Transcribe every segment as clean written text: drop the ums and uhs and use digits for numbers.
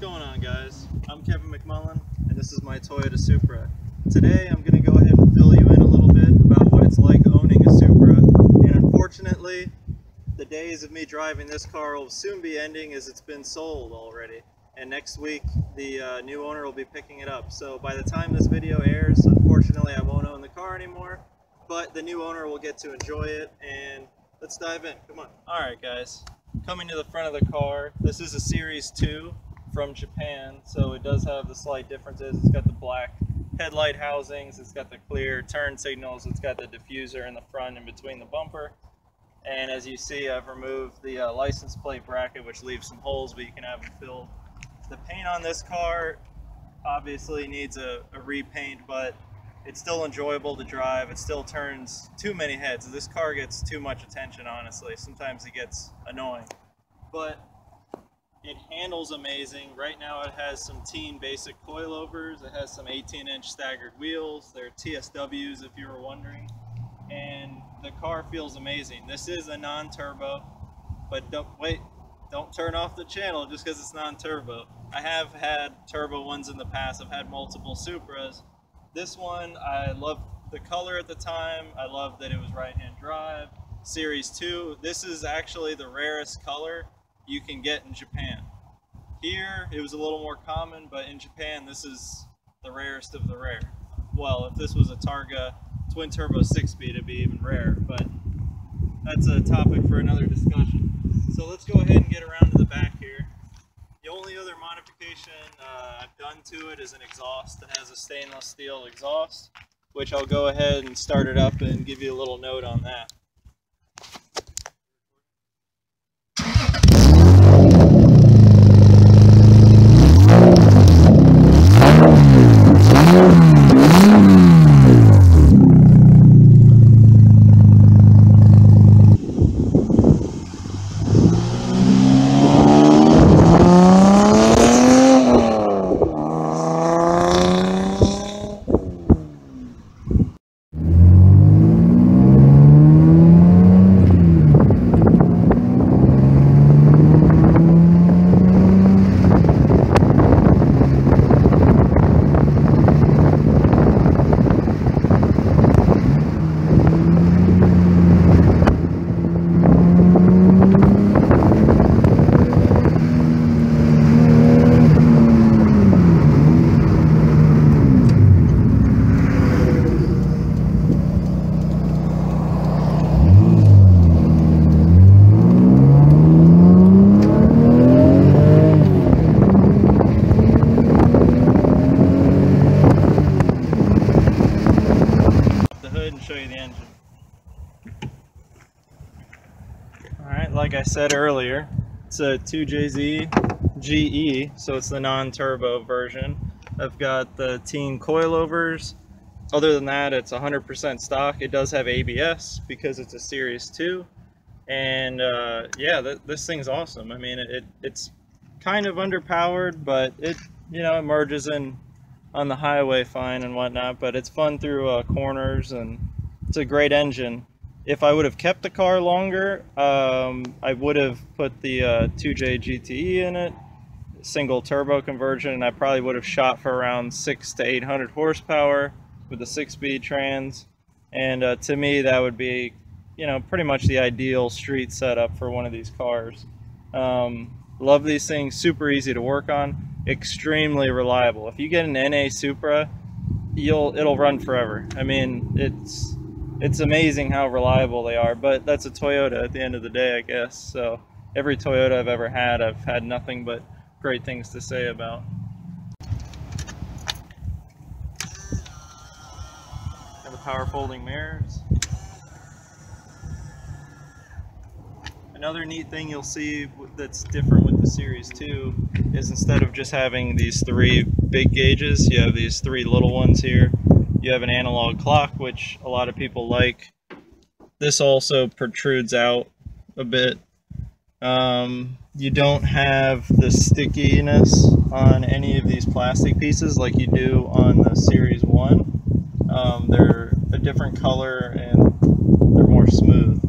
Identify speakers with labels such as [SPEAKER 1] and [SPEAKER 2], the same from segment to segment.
[SPEAKER 1] going on, guys? I'm Kevin McMullen and this is my Toyota Supra. Today I'm going to go ahead and fill you in a little bit about what it's like owning a Supra, and unfortunately the days of me driving this car will soon be ending as it's been sold already, and next week the new owner will be picking it up. So by the time this video airs, unfortunately I won't own the car anymore, but the new owner will get to enjoy it, and let's dive in. Come on. Alright guys, coming to the front of the car, this is a Series 2 from Japan, so it does have the slight differences. It's got the black headlight housings, it's got the clear turn signals, it's got the diffuser in the front in between the bumper, and as you see I've removed the license plate bracket, which leaves some holes but you can have them filled. The paint on this car obviously needs a repaint, but it's still enjoyable to drive. It still turns too many heads. This car gets too much attention, honestly. Sometimes it gets annoying, but it handles amazing. Right now it has some Teen basic coilovers. It has some 18-inch staggered wheels. They're TSWs if you were wondering, and the car feels amazing. This is a non-turbo, but don't turn off the channel just because it's non-turbo. I have had turbo ones in the past. I've had multiple Supras. This one, I loved the color at the time. I loved that it was right-hand drive. Series 2, this is actually the rarest color you can get in Japan. Here, it was a little more common, but in Japan, this is the rarest of the rare. Well, if this was a Targa twin-turbo 6-speed, it'd be even rarer, but that's a topic for another discussion. So let's go ahead and get around to the back here. The only other modification I've done to it is an exhaust. It has a stainless steel exhaust, which I'll go ahead and start it up and give you a little note on that. Like I said earlier, it's a 2JZ GE, so it's the non-turbo version. I've got the Teen coilovers. Other than that, it's 100% stock. It does have ABS because it's a Series 2, and yeah, this thing's awesome. I mean, it's kind of underpowered, but it merges in on the highway fine and whatnot. But it's fun through corners, and it's a great engine. If I would have kept the car longer, I would have put the 2J GTE in it, single turbo conversion, and I probably would have shot for around 600 to 800 horsepower with the 6-speed trans. And to me, that would be, pretty much the ideal street setup for one of these cars. Love these things, super easy to work on, extremely reliable. If you get an NA Supra, it'll run forever. I mean, it's amazing how reliable they are, but that's a Toyota at the end of the day, I guess. So every Toyota I've ever had, I've had nothing but great things to say about. Have the power folding mirrors. Another neat thing you'll see that's different with the Series 2 is instead of just having these 3 big gauges, you have these 3 little ones here. You have an analog clock, which a lot of people like. This also protrudes out a bit. You don't have the stickiness on any of these plastic pieces like you do on the Series 1. They're a different color and they're more smooth.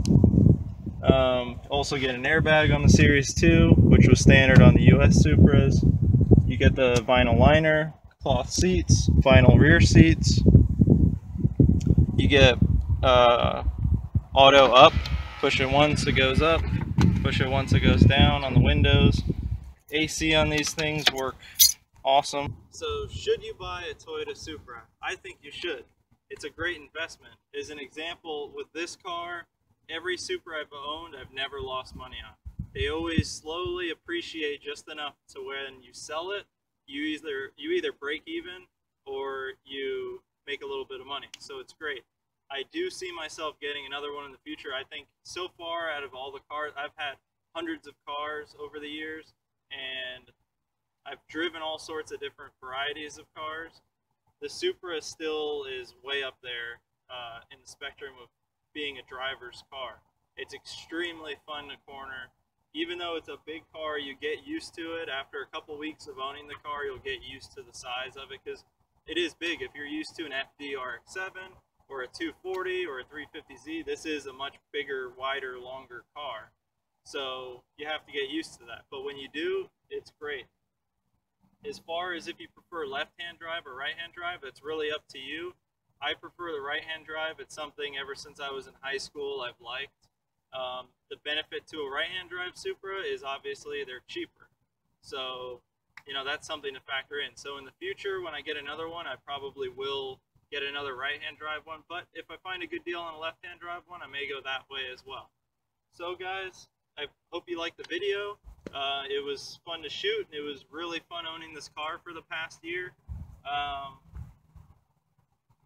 [SPEAKER 1] Also get an airbag on the Series 2, which was standard on the US Supras. You get the vinyl liner, cloth seats, vinyl rear seats. You get auto up, push it once it goes up, push it once it goes down on the windows. AC on these things work awesome. So should you buy a Toyota Supra? I think you should. It's a great investment. As an example, with this car, every Supra I've owned, I've never lost money on. They always slowly appreciate just enough to when you sell it, you either break even or you make a little bit of money. So it's great. I do see myself getting another one in the future. I think so far out of all the cars, I've had hundreds of cars over the years, and I've driven all sorts of different varieties of cars. The Supra still is way up there in the spectrum of being a driver's car. It's extremely fun to corner. Even though it's a big car, you get used to it. After a couple weeks of owning the car, you'll get used to the size of it because it is big. If you're used to an FD RX-7 or a 240 or a 350Z, this is a much bigger, wider, longer car. So you have to get used to that. But when you do, it's great. As far as if you prefer left-hand drive or right-hand drive, it's really up to you. I prefer the right-hand drive. It's something ever since I was in high school I've liked. The benefit to a right-hand drive Supra is obviously they're cheaper. So, you know, that's something to factor in. So in the future, when I get another one, I probably will get another right-hand drive one. But if I find a good deal on a left-hand drive one, I may go that way as well. So guys, I hope you liked the video. It was fun to shoot. It was really fun owning this car for the past year.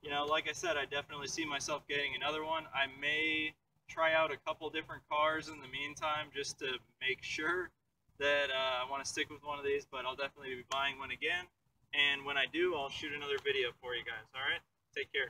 [SPEAKER 1] You know, like I said, I definitely see myself getting another one. I may try out a couple different cars in the meantime just to make sure that I want to stick with one of these, but I'll definitely be buying one again. And when I do, I'll shoot another video for you guys. All right? Take care.